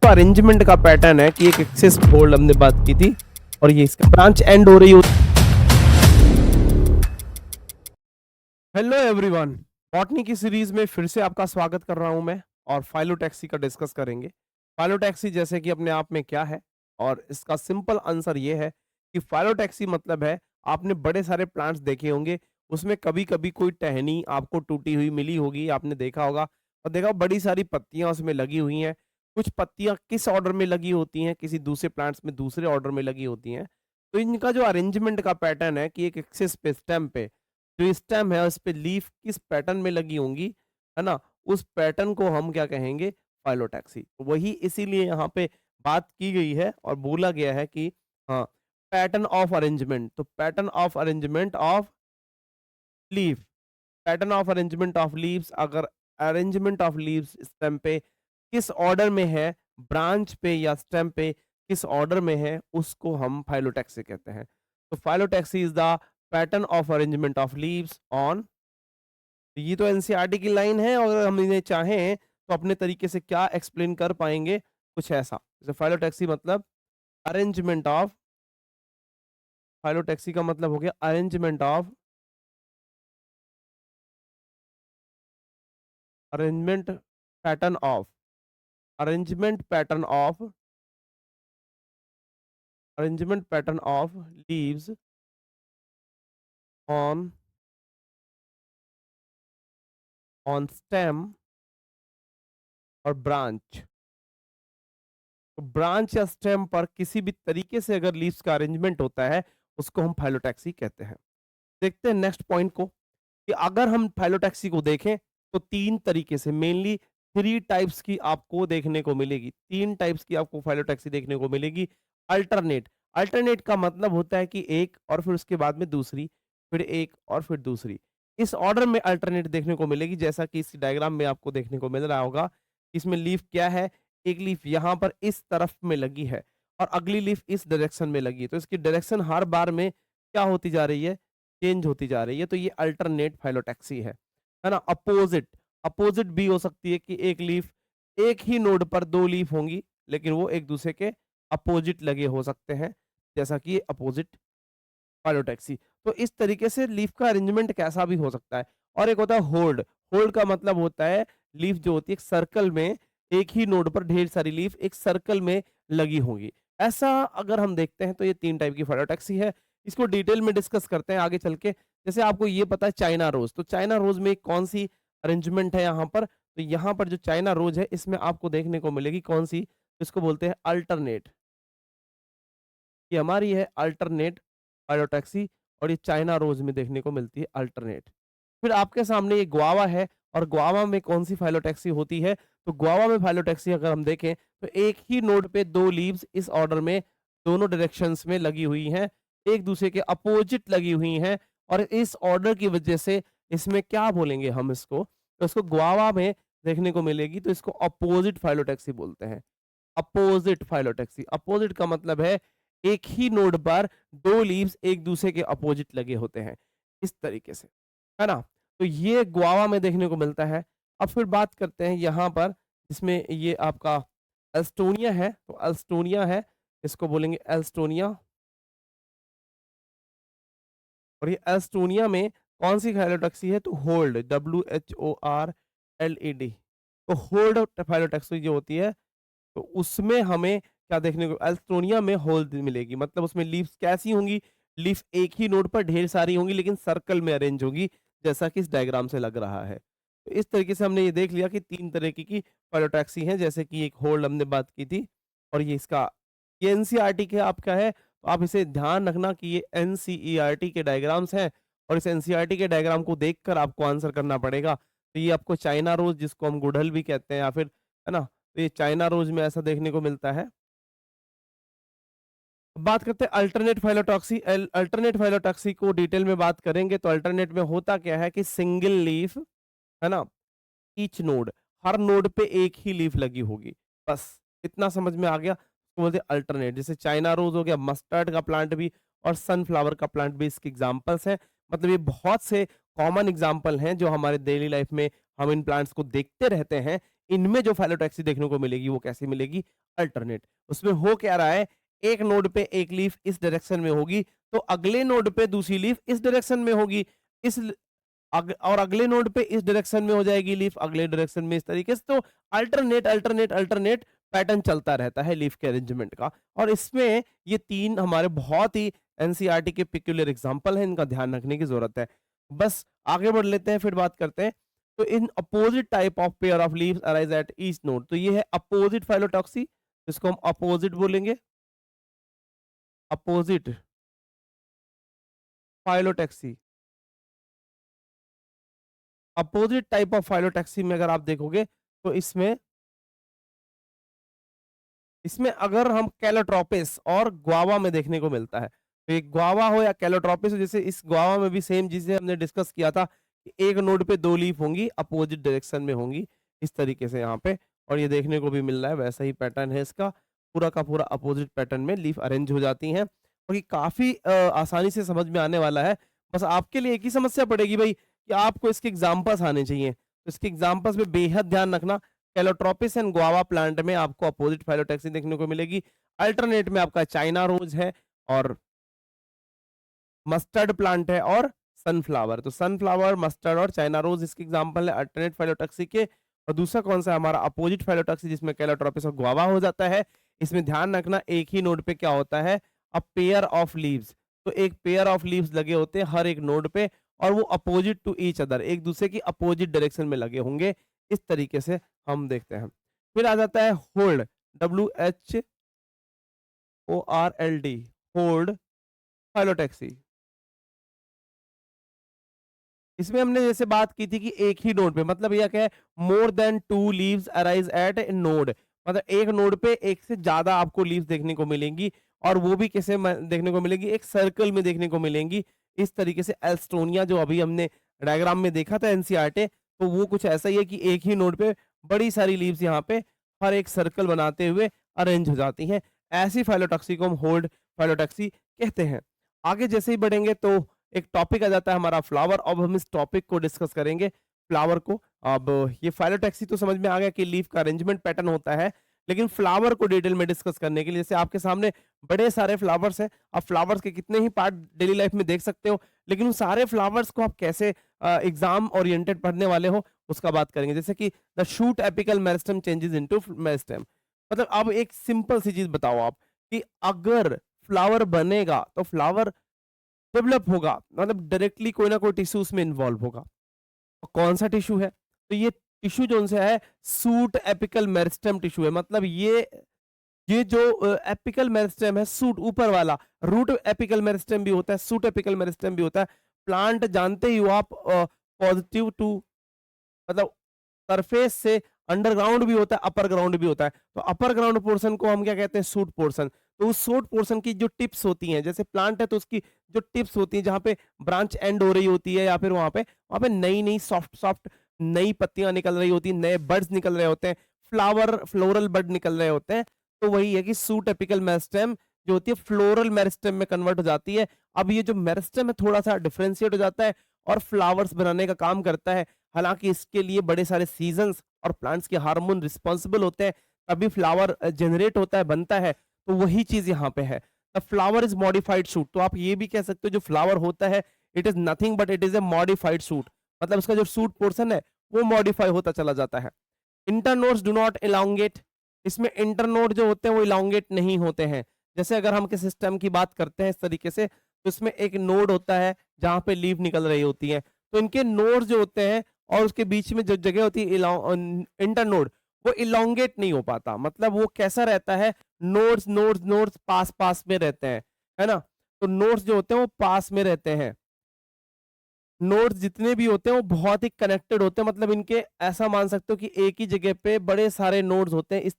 Arrangement का pattern है कि एक एक्सेस होल्ड हमने बात की थी और ये इसका ब्रांच एंड हो रही हो। हेलो एवरीवन, बॉटनी की सीरीज में फिर से आपका स्वागत कर रहा हूं मैं और फाइलोटैक्सी का डिस्कस करेंगे। फाइलोटैक्सी जैसे कि अपने आप में क्या है और इसका सिंपल आंसर ये है कि फाइलोटैक्सी मतलब है आपने बड़े सारे प्लांट्स देखे होंगे, उसमें कभी कभी कोई टहनी आपको टूटी हुई मिली होगी, आपने देखा होगा और देखा बड़ी सारी पत्तियां उसमें लगी हुई हैं। कुछ पत्तियां किस ऑर्डर में लगी होती हैं, किसी दूसरे प्लांट्स में दूसरे ऑर्डर में लगी होती हैं। तो इनका जो अरेंजमेंट का पैटर्न है कि एक एक्सिस पे स्टेम पे जो स्टेम है उस पे लीफ किस पैटर्न में लगी होंगी, है ना, उस पैटर्न को हम क्या कहेंगे, फाइलोटैक्सी। वही इसीलिए यहाँ पे बात की गई है और बोला गया है कि हाँ, पैटर्न ऑफ अरेंजमेंट, तो pattern of arrangement of leaf, pattern of arrangement of leaves, अगर अरेंजमेंट ऑफ लीव्स स्टेम पे किस ऑर्डर में है, ब्रांच पे या स्टेम पे किस ऑर्डर में है, उसको हम फाइलोटैक्सी कहते हैं। तो phyllotaxy is the pattern of arrangement of leaves on. ये तो एनसीईआरटी की लाइन है और हम इन्हें चाहें तो अपने तरीके से क्या एक्सप्लेन कर पाएंगे, कुछ ऐसा जैसे फाइलोटैक्सी मतलब अरेंजमेंट ऑफ, फाइलोटैक्सी का मतलब हो गया arrangement of, arrangement pattern of, arrangement pattern of, arrangement pattern of leaves on on stem और ब्रांच। तो ब्रांच या स्टेम पर किसी भी तरीके से अगर लीव्स का अरेंजमेंट होता है उसको हम फाइलोटैक्सी कहते हैं। देखते हैं नेक्स्ट पॉइंट को कि अगर हम फाइलोटैक्सी को देखें तो तीन तरीके से, मेनली थ्री टाइप्स की आपको देखने को मिलेगी, तीन टाइप्स की आपको फाइलोटैक्सी देखने को मिलेगी। अल्टरनेट, अल्टरनेट का मतलब होता है कि एक और फिर उसके बाद में दूसरी, फिर एक और फिर दूसरी, इस ऑर्डर में अल्टरनेट देखने को मिलेगी। जैसा कि इस डायग्राम में आपको देखने को मिल रहा होगा, इसमें लीफ क्या है, एक लीफ यहाँ पर इस तरफ में लगी है और अगली लीफ इस डायरेक्शन में लगी है, तो इसकी डायरेक्शन हर बार में क्या होती जा रही है, चेंज होती जा रही है। तो ये अल्टरनेट फाइलोटैक्सी है ना। अपोजिट, अपोजिट भी हो सकती है कि एक लीफ, एक ही नोड पर दो लीफ होंगी लेकिन वो एक दूसरे के अपोजिट लगे हो सकते हैं, जैसा कि ये अपोजिट फाइलोटैक्सी। तो इस तरीके से लीफ का अरेंजमेंट कैसा भी हो सकता है। और एक होता है होल्ड, होल्ड का मतलब होता है लीफ जो होती है एक सर्कल में, एक ही नोड पर ढेर सारी लीफ एक सर्कल में लगी होंगी। ऐसा अगर हम देखते हैं तो ये तीन टाइप की फाइलोटैक्सी है। इसको डिटेल में डिस्कस करते हैं आगे चल के। जैसे आपको ये पता है चाइना रोज, तो चाइना रोज में कौन सी अरेंजमेंट है यहाँ पर, तो यहाँ पर जो चाइना रोज है इसमें आपको देखने को मिलेगी कौन सी, इसको बोलते हैं अल्टरनेट। ये हमारी है अल्टरनेट फाइलोटैक्सी और ये चाइना रोज में देखने को मिलती है अल्टरनेट। फिर आपके सामने ये गुआवा है और गुआवा में कौन सी फाइलोटैक्सी होती है, तो गुआवा में फाइलोटैक्सी अगर हम देखें तो एक ही नोड पे दो लीव्स इस ऑर्डर में दोनों डायरेक्शंस में लगी हुई हैं, एक दूसरे के अपोजिट लगी हुई हैं और इस ऑर्डर की वजह से इसमें क्या बोलेंगे हम इसको, तो इसको गुआवा में देखने को मिलेगी, तो इसको अपोजिट फाइलोटैक्सी बोलते हैं। अपोजिट फाइलोटैक्सी, अपोजिट का मतलब है एक ही नोड पर दो लीव्स एक दूसरे के अपोजिट लगे होते हैं, इस तरीके से, है ना। तो ये गुआवा में देखने को मिलता है। अब फिर बात करते हैं यहाँ पर, इसमें ये आपका एल्स्टोनिया है, तो एल्स्टोनिया है, इसको बोलेंगे एल्स्टोनिया। और ये एल्स्टोनिया में कौन सी फाइलोटैक्सी है, तो होल्ड, WHORLED। तो होल्ड फाइलोटैक्सी जो होती है तो उसमें हमें क्या देखने को, एल्स्टोनिया में होल मिलेगी, मतलब उसमें लीव्स कैसी होंगी, लीफ एक ही नोड पर ढेर सारी होंगी लेकिन सर्कल में अरेंज होगी, जैसा कि इस डायग्राम से लग रहा है। तो इस तरीके से हमने ये देख लिया कि तीन तरीके की फाइलोटैक्सी हैं, जैसे कि एक होल्ड हमने बात की थी और ये इसका, ये एनसीईआरटी के आपका है, तो आप इसे ध्यान रखना कि ये एनसीईआरटी के डायग्राम्स हैं और इस एनसीईआरटी के डायग्राम को देखकर आपको आंसर करना पड़ेगा। तो ये आपको चाइना रोज, जिसको हम गुड़हल भी कहते हैं या फिर, है ना, तो ये चाइना रोज में ऐसा देखने को मिलता है। अब बात करते हैं अल्टरनेट फाइलोटॉक्सी। अल्टरनेट फाइलोटॉक्सी को डिटेल में बात करेंगे तो अल्टरनेट में होता क्या है कि सिंगल लीफ, है ना, ईच नोड, हर नोड पे एक ही लीफ लगी होगी, बस इतना समझ में आ गया, तो बोलते हैं अल्टरनेट। जैसे चाइना रोज हो गया, मस्टर्ड का प्लांट भी और सनफ्लावर का प्लांट भी इसके एग्जांपल्स हैं। मतलब ये बहुत से कॉमन एग्जांपल हैं जो हमारे डेली लाइफ में हम इन प्लांट्स को देखते रहते हैं। इनमें जो फाइलोटैक्सी देखने को मिलेगी वो कैसी मिलेगी? अल्टरनेट। उसमें हो क्या रहा है, एक नोड पे एक लीफ इस डायरेक्शन में होगी, तो अगले नोड पे दूसरी लीफ इस डायरेक्शन में होगी। इस और अगले नोड पे इस डायरेक्शन में हो जाएगी लीफ, अगले डायरेक्शन में इस तरीके से। तो अल्टरनेट अल्टरनेट अल्टरनेट पैटर्न चलता रहता है लीफ के अरेंजमेंट का। और इसमें ये तीन हमारे बहुत ही एनसीईआरटी के पिक्यूलियर एग्जांपल हैं, इनका ध्यान रखने की जरूरत है। बस आगे बढ़ लेते हैं, फिर बात करते हैं। तो in opposite type of pair of leaves arise at each node, तो ये है अपोजिट फाइलोटॉक्सी, इसको हम अपोजिट बोलेंगे, opposite phyllotaxy. Opposite type of phyllotaxy में अगर आप देखोगे तो इसमें इसमें अगर हम कैलोट्रोपिस और गुआवा में देखने को मिलता है, तो एक गुआवा हो या कैलोट्रोपिस हो, जैसे इस गुआवा में भी सेम जिसे हमने डिस्कस किया था कि एक नोड पे दो लीफ होंगी, अपोजिट डायरेक्शन में होंगी, इस तरीके से यहाँ पे, और ये देखने को भी मिल रहा है, वैसा ही पैटर्न है इसका, पूरा का पूरा अपोजिट पैटर्न में लीफ अरेंज हो जाती हैं। और ये काफी आसानी से समझ में आने वाला है। बस आपके लिए एक ही समस्या पड़ेगी भाई कि आपको इसके एग्जाम्पल्स आने चाहिए, तो इसके एग्जाम्पल्स पे बेहद ध्यान रखना। कैलोट्रोपिस एंड गुआवा प्लांट में आपको अपोजिट फाइलोटैक्सी देखने को मिलेगी। अल्टरनेट में आपका चाइना रोज है और मस्टर्ड प्लांट है और सनफ्लावर। तो सनफ्लावर, मस्टर्ड और चाइना रोज इसके एग्जांपल है अल्टरनेट फाइलोटैक्सी के। और दूसरा कौन सा है हमारा अपोजिट फाइलोटैक्सी, जिसमें कैलोट्रोपिस और गुआवा हो जाता है। इसमें ध्यान रखना एक ही नोड पे क्या होता है, अ पेयर ऑफ लीव्स। तो एक पेयर ऑफ लीव्स लगे होते हैं हर एक नोड पे, और वो अपोजिट टू ईच अदर, एक दूसरे की अपोजिट डायरेक्शन में लगे होंगे, इस तरीके से हम देखते हैं। फिर आ जाता है होल्ड, WHORLD, होल्ड फाइलोटैक्सी। इसमें हमने जैसे बात की थी कि एक ही नोड पे, मतलब यह क्या है, more than two leaves arise at a node, मतलब एक नोड पे एक से ज्यादा आपको लीव्स देखने को मिलेंगी, और वो भी कैसे देखने को मिलेगी, एक सर्कल में देखने को मिलेंगी। इस तरीके से एल्स्टोनिया जो अभी हमने डायग्राम में देखा था एनसीईआरटी, तो वो कुछ ऐसा ही है कि एक ही नोड पे बड़ी सारी लीव्स यहाँ पे हर एक सर्कल बनाते हुए अरेंज हो जाती हैं। ऐसी फाइलोटॉक्सी को हम होल्ड फाइलोटॉक्सी कहते हैं। आगे जैसे ही बढ़ेंगे तो एक टॉपिक आ जाता है हमारा फ्लावर। अब हम इस टॉपिक को डिस्कस करेंगे, फ्लावर को। अब ये फाइलोटैक्सी तो समझ में आ गया कि लीफ का अरेंजमेंट पैटर्न होता है, लेकिन फ्लावर को डिटेल में डिस्कस करने के लिए, जैसे आपके सामने बड़े सारे फ्लावर्स हैं, आप फ्लावर्स के कितने ही पार्ट डेली लाइफ में देख सकते हो, लेकिन उन सारे फ्लावर्स को आप कैसे एग्जाम ओरिएंटेड पढ़ने वाले हो उसका बात करेंगे। जैसे कि the shoot apical meristem changes into meristem, मतलब अब एक सिंपल सी चीज बताओ आप कि अगर फ्लावर बनेगा तो फ्लावर डेवलप होगा, मतलब डायरेक्टली कोई ना कोई टिश्यू उसमें इन्वॉल्व होगा। और कौन सा टिश्यू है, तो ये टिश्यू जो उनसे है सूट एपिकल मेरिस्टेम टिश्यू है। मतलब ये जो एपिकल मेरिस्टेम है, सूट ऊपर वाला, रूट एपिकल मेरिस्टेम भी होता है, सूट एपिकल मेरिस्टेम भी होता है। प्लांट जानते ही हो आप, पॉजिटिव टू, मतलब सरफेस से अंडरग्राउंड भी होता है, अपर ग्राउंड भी होता है। तो अपर ग्राउंड पोर्शन को हम क्या कहते हैं, सूट पोर्शन। तो उस सूट पोर्शन की जो टिप्स होती हैं, जैसे प्लांट है तो उसकी जो टिप्स होती हैं, जहाँ पे ब्रांच एंड हो रही होती है, या फिर वहां पे नई नई सॉफ्ट सॉफ्ट नई पत्तियां निकल रही होती हैं, नए बर्ड्स निकल रहे होते हैं, फ्लोरल बर्ड निकल रहे होते हैं। तो वही है कि सूट एपिकल मेरिस्टेम जो होती है फ्लोरल मेरिस्टेम में कन्वर्ट हो जाती है। अब ये जो मेरिस्टेम है थोड़ा सा डिफ्रेंशिएट हो जाता है और फ्लावर्स बनाने का काम करता है। हालांकि इसके लिए बड़े सारे सीजन्स और प्लांट्स के हार्मोन रिस्पॉन्सिबल होते हैं, तभी फ्लावर जनरेट होता है, बनता है। तो वही चीज यहाँ पे है, the flower is modified shoot. तो आप ये भी कह सकते हो जो फ्लावर होता है, it is nothing but it is a modified shoot, मतलब उसका जो शूट पोर्शन है वो मॉडिफाई होता चला जाता है। इंटरनोड्स डू नॉट इलांगेट, इसमें इंटरनोड जो होते हैं वो इलांगेट नहीं होते हैं। जैसे अगर हम किसी सिस्टम की बात करते हैं इस तरीके से, तो इसमें एक नोड होता है जहां पे लीव निकल रही होती है, तो इनके नोड्स जो होते हैं और उसके बीच में जो जगह होती है इंटरनोड, वो इलोंगेट नहीं हो पाता। मतलब वो कैसा रहता है, नोड्स नोड्स नोड्स पास पास में रहते हैं, है ना। तो नोड्स जो होते हैं वो पास में रहते हैं, नोड्स जितने भी होते हैं वो बहुत ही कनेक्टेड होते हैं। मतलब इनके ऐसा मान सकते हो कि एक ही जगह पे बड़े सारे नोड्स होते हैं। इस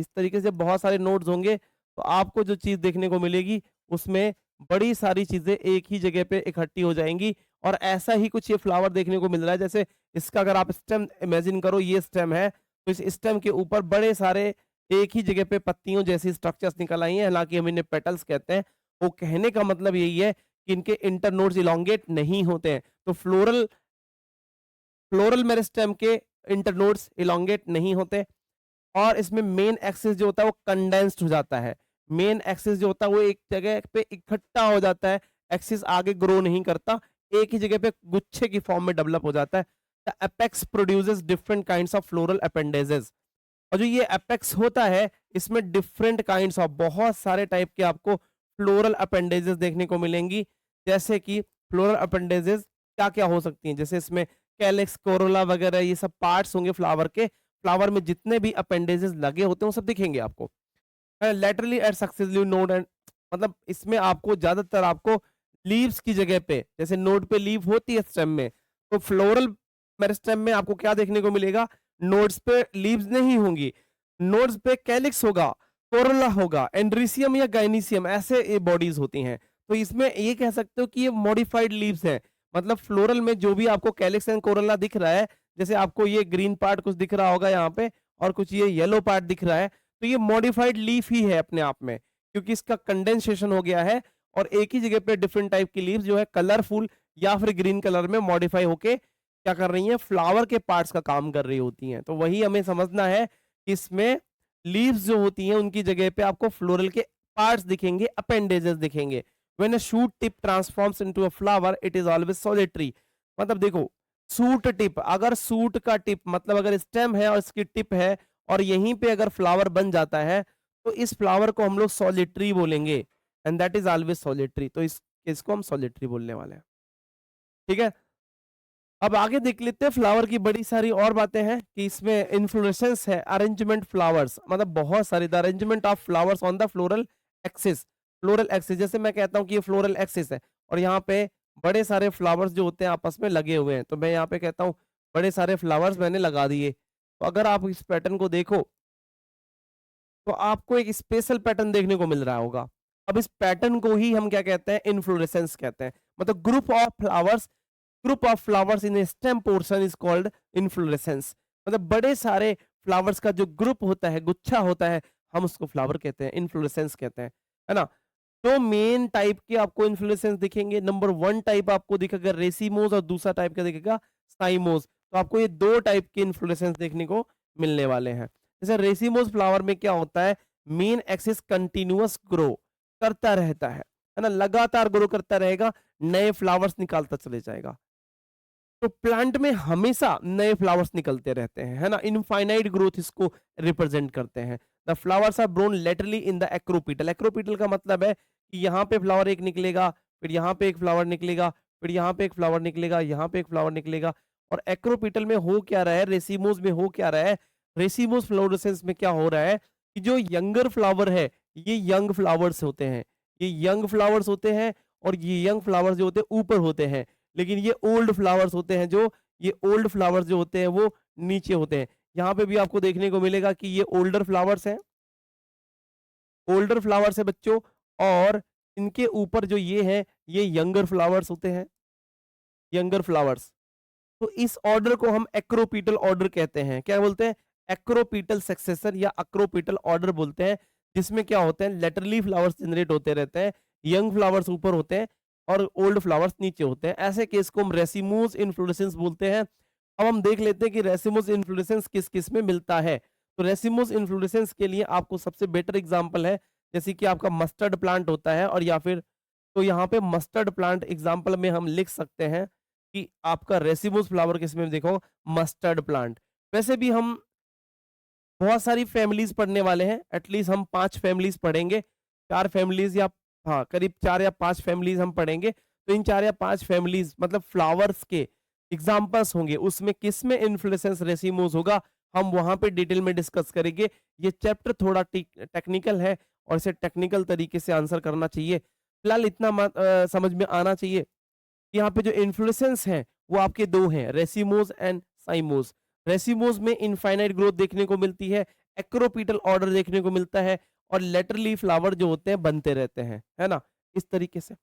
तरीके से बहुत सारे नोड्स होंगे तो आपको जो चीज देखने को मिलेगी उसमें बड़ी सारी चीजें एक ही जगह पे इकट्ठी हो जाएंगी। और ऐसा ही कुछ ये फ्लावर देखने को मिल रहा है। जैसे इसका अगर आप स्टेम इमेजिन करो, ये स्टेम है, तो इस स्टेम के ऊपर बड़े सारे एक ही जगह पे पत्तियों जैसी स्ट्रक्चर्स निकल आई हैं, हालांकि हम इन्हें पेटल्स कहते हैं। वो कहने का मतलब यही है कि इनके इंटरनोड्स इलोंगेट नहीं होते हैं। तो फ्लोरल फ्लोरल मेरिस्टेम के इंटरनोड्स इलोंगेट नहीं होते, और इसमें मेन एक्सिस जो होता है वो कंडेंस्ड हो जाता है। मेन एक्सिस जो होता है वो एक जगह पे इकट्ठा हो जाता है, एक्सिस आगे ग्रो नहीं करता, एक ही जगह पे गुच्छे की फॉर्म में डेवलप हो जाता है। The apex produces different kinds of floral appendages. और जो ये एपेक्स होता है इसमें डिफरेंट काइंड्स ऑफ, बहुत सारे टाइप के आपको फ्लोरल अपेंडेजेस देखने को मिलेंगी। जैसे कि फ्लोरल अपेंडेजेस क्या क्या हो सकती हैं, जैसे इसमें कैलिक्स, कोरोला वगैरह ये सब पार्ट्स होंगे फ्लावर के। फ्लावर में जितने भी अपेंडेजेस लगे होते हैं वो सब दिखेंगे आपको। Laterally at successfully node and, मतलब इसमें आपको ज्यादातर आपको लीव्स की जगह पे, जैसे नोड पे लीव होती है स्टेम में, तो फ्लोरल मेरिस्टेम में आपको क्या देखने को मिलेगा, नोड्स पे लीव्स नहीं होंगी, नोड्स पे कैलिक्स होगा, कोरोला होगा, एंड्रीसियम या गाइनीसियम, ऐसे ये बॉडीज होती हैं। तो इसमें ये कह सकते हो कि ये मॉडिफाइड लीव्स हैं। मतलब फ्लोरल में जो भी आपको कैलिक्स एंड कोरोला दिख रहा है, जैसे आपको ये ग्रीन पार्ट कुछ दिख रहा होगा यहाँ पे, और कुछ ये येलो पार्ट दिख रहा है, तो ये मॉडिफाइड लीफ ही है अपने आप में, क्योंकि इसका कंडेंसेशन हो गया है और एक ही जगह पे डिफरेंट टाइप की लीव्स जो है कलरफुल या फिर ग्रीन कलर में मॉडिफाई होके क्या कर रही हैं, फ्लावर के पार्ट्स का काम कर रही होती हैं। तो वही हमें समझना है कि इसमें लीव्स जो होती हैं उनकी जगह पे आपको फ्लोरल के पार्ट्स दिखेंगे, अपेंडेजेस दिखेंगे। When a shoot tip transforms into a flower it is always solitary. मतलब देखो, सूट टिप, अगर सूट का टिप मतलब अगर स्टेम है और इसकी टिप है और यहीं पे अगर फ्लावर बन जाता है तो इस फ्लावर को हम लोग सॉलिटरी बोलेंगे, and that is always solitary. तो इसको हम सॉलिटरी बोलने वाले हैं। ठीक है, अब आगे देख लेते हैं। फ्लावर की बड़ी सारी और बातें हैं कि इसमें इन्फ्लोरेसेंस है, अरेंजमेंट फ्लावर्स, मतलब बहुत सारी, the arrangement of flowers on the floral axis. Floral axis, जैसे मैं कहता हूँ कि ये फ्लोरल एक्सिस है और यहाँ पे बड़े सारे फ्लावर्स जो होते हैं आपस में लगे हुए हैं, तो मैं यहाँ पे कहता हूँ बड़े सारे फ्लावर्स मैंने लगा दिए। तो अगर आप इस पैटर्न को देखो तो आपको एक स्पेशल पैटर्न देखने को मिल रहा होगा। अब इस पैटर्न को ही हम क्या कहते हैं, इन्फ्लोरेसेंस कहते हैं। मतलब group of flowers in stem portion is called inflorescence. मतलब बड़े सारे फ्लावर्स का जो ग्रुप होता है, गुच्छा होता है, हम उसको फ्लावर कहते हैं, इन्फ्लोरेसेंस कहते हैं, है ना। तो मेन टाइप के आपको इन्फ्लोरेसेंस दिखेंगे। नंबर 1 टाइप आपको दिखेगा रेसिमोस और दूसरा टाइप का दिखेगा साइमोस। तो आपको ये 2 टाइप के इन्फ्लोरेसेंस देखने को मिलने वाले हैं। जैसे रेसिमोस फ्लावर में क्या होता है, मेन एक्सिस कंटिन्यूअस ग्रो करता रहता है ना, लगातार ग्रो करता रहेगा, नए फ्लावर्स निकालता चले जाएगा। तो प्लांट में हमेशा नए फ्लावर्स निकलते रहते हैं, है ना। इनफाइनाइट ग्रोथ इसको रिप्रेजेंट करते हैं। The flowers are borne laterally in the acropetal. Acropetal का मतलब है कि यहाँ पे फ्लावर एक निकलेगा, फिर यहाँ पे एक फ्लावर निकलेगा, फिर यहाँ पे एक फ्लावर निकलेगा, यहाँ पे एक फ्लावर निकलेगा। और एक्रोपीटल में हो क्या रहा है, रेसिमोस में हो क्या रहा है, रेसिमोस फ्लोरोसेंस में क्या हो रहा है कि जो यंगर फ्लावर है ये यंग फ्लावर्स होते हैं, ये यंग फ्लावर्स होते हैं, और ये यंग फ्लावर्स जो होते हैं ऊपर होते हैं, लेकिन ये ओल्ड फ्लावर्स होते हैं, जो ये ओल्ड फ्लावर्स जो होते हैं वो नीचे होते हैं। यहाँ पे भी आपको देखने को मिलेगा कि ये ओल्डर फ्लावर्स हैं, ओल्डर फ्लावर्स है बच्चों, और इनके ऊपर जो ये है ये यंगर फ्लावर्स होते हैं, यंगर फ्लावर्स। तो इस ऑर्डर को हम एक्रोपीटल ऑर्डर कहते हैं। क्या बोलते हैं, एक्रोपीटल सक्सेसर या एक्रोपीटल ऑर्डर बोलते हैं, जिसमें क्या होते हैं, लेटरली फ्लावर्स जनरेट होते रहते हैं, यंग फ्लावर्स ऊपर होते हैं और ओल्ड फ्लावर्स नीचे होते हैं। ऐसे केस को हम रेसिमोस इन्फ्लोरेसेंस बोलते हैं। अब हम देख लेते हैं कि रेसिमोस इन्फ्लोरेसेंस किस किस में मिलता है। तो रेसिमोस इन्फ्लोरेसेंस के लिए आपको सबसे बेटर एग्जांपल है जैसे कि आपका मस्टर्ड प्लांट होता है, और या फिर तो यहाँ पे मस्टर्ड प्लांट एग्जांपल में हम लिख सकते हैं कि आपका रेसिमोस फ्लावर किसमें, देखो मस्टर्ड प्लांट। वैसे भी हम बहुत सारी फैमिलीज पढ़ने वाले हैं, एटलीस्ट हम 5 फैमिलीज पढ़ेंगे, 4 फैमिलीज या हाँ करीब 4 या 5 फैमिलीज हम पढ़ेंगे। तो इन 4 या 5 फैमिलीज मतलब फ्लावर्स के एग्जाम्पल्स होंगे, उसमें किस में इन्फ्लोरेसेंस रेसिमोस होगा हम वहां पे डिटेल में डिस्कस करेंगे। ये चैप्टर थोड़ा टेक्निकल है और इसे टेक्निकल तरीके से आंसर करना चाहिए। फिलहाल इतना समझ में आना चाहिए। यहाँ पे जो इन्फ्लोरेसेंस हैं वो आपके 2 हैं, रेसिमोस एंड साइमोस। रेसिमोस में इनफाइनाइट ग्रोथ देखने को मिलती है, एक्रोपीटल ऑर्डर देखने को मिलता है, और लेटरली फ्लावर जो होते हैं बनते रहते हैं, है ना, इस तरीके से।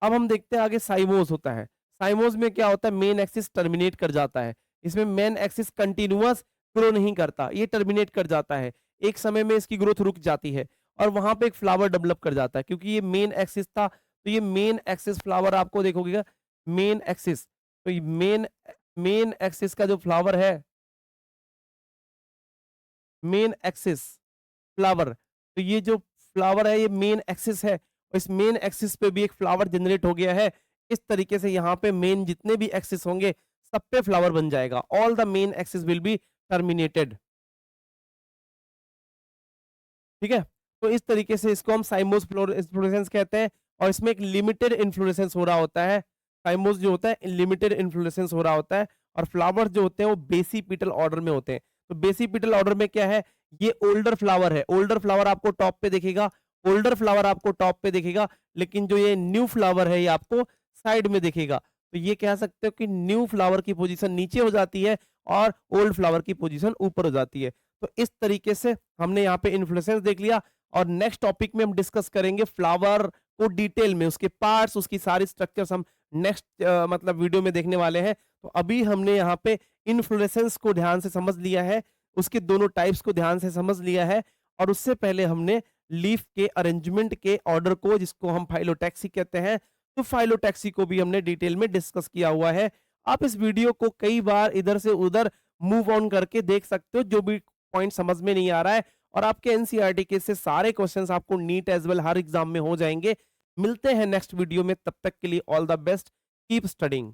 अब हम देखते हैं आगे साइमोस होता है। साइमोस में क्या होता है, मेन एक्सिस टर्मिनेट कर जाता है। इसमें मेन एक्सिस कंटिन्यूअस ग्रो नहीं करता, ये टर्मिनेट कर जाता है, एक समय में इसकी ग्रोथ रुक जाती है और वहां पे एक फ्लावर डेवलप कर जाता है, क्योंकि ये मेन एक्सिस था। तो ये मेन एक्सिस फ्लावर आपको देखोगे मेन एक्सिस, तो मेन मेन एक्सिस का जो फ्लावर है मेन एक्सिस फ्लावर, तो ये जो फ्लावर है ये मेन एक्सिस है, और इस मेन एक्सिस पे भी एक फ्लावर जनरेट हो गया है। इस तरीके से यहाँ पे मेन जितने भी एक्सिस होंगे सब पे फ्लावर बन जाएगा, all the main axis will be terminated. ठीक है, तो इस तरीके से इसको हम साइमोस इन्फ्लोरेसेंस कहते हैं, और इसमें एक लिमिटेड इन्फ्लोरेसेंस हो रहा होता है। साइमोस जो होता है लिमिटेड इन्फ्लोरेसेंस हो रहा होता है, और फ्लावर जो होते हैं वो बेसिपिटल ऑर्डर में होते हैं। तो बेसिपिटल ऑर्डर में क्या है, ये ओल्डर फ्लावर है, ओल्डर फ्लावर आपको टॉप पे दिखेगा, ओल्डर फ्लावर आपको टॉप पे दिखेगा, लेकिन जो ये न्यू फ्लावर है ये आपको साइड में दिखेगा। तो ये कह सकते हो कि न्यू फ्लावर की पोजीशन नीचे हो जाती है और ओल्ड फ्लावर की पोजीशन ऊपर हो जाती है। तो इस तरीके से हमने यहाँ पे इन्फ्लोरेसेंस देख लिया, और नेक्स्ट टॉपिक में हम डिस्कस करेंगे फ्लावर को डिटेल में, उसके पार्ट्स, उसकी सारी स्ट्रक्चर्स हम नेक्स्ट मतलब वीडियो में देखने वाले हैं। तो अभी हमने यहाँ पे इन्फ्लोरेसेंस को ध्यान से समझ लिया है, उसके दोनों टाइप्स को ध्यान से समझ लिया है, और उससे पहले हमने लीफ के अरेंजमेंट के ऑर्डर को, जिसको हम फाइलोटैक्सी कहते हैं, तो फाइलोटैक्सी को भी हमने डिटेल में डिस्कस किया हुआ है। आप इस वीडियो को कई बार इधर से उधर मूव ऑन करके देख सकते हो, जो भी पॉइंट समझ में नहीं आ रहा है, और आपके एनसीईआरटी के से सारे क्वेश्चंस आपको नीट एज वेल हर एग्जाम में हो जाएंगे। मिलते हैं नेक्स्ट वीडियो में, तब तक के लिए all the best, keep studying.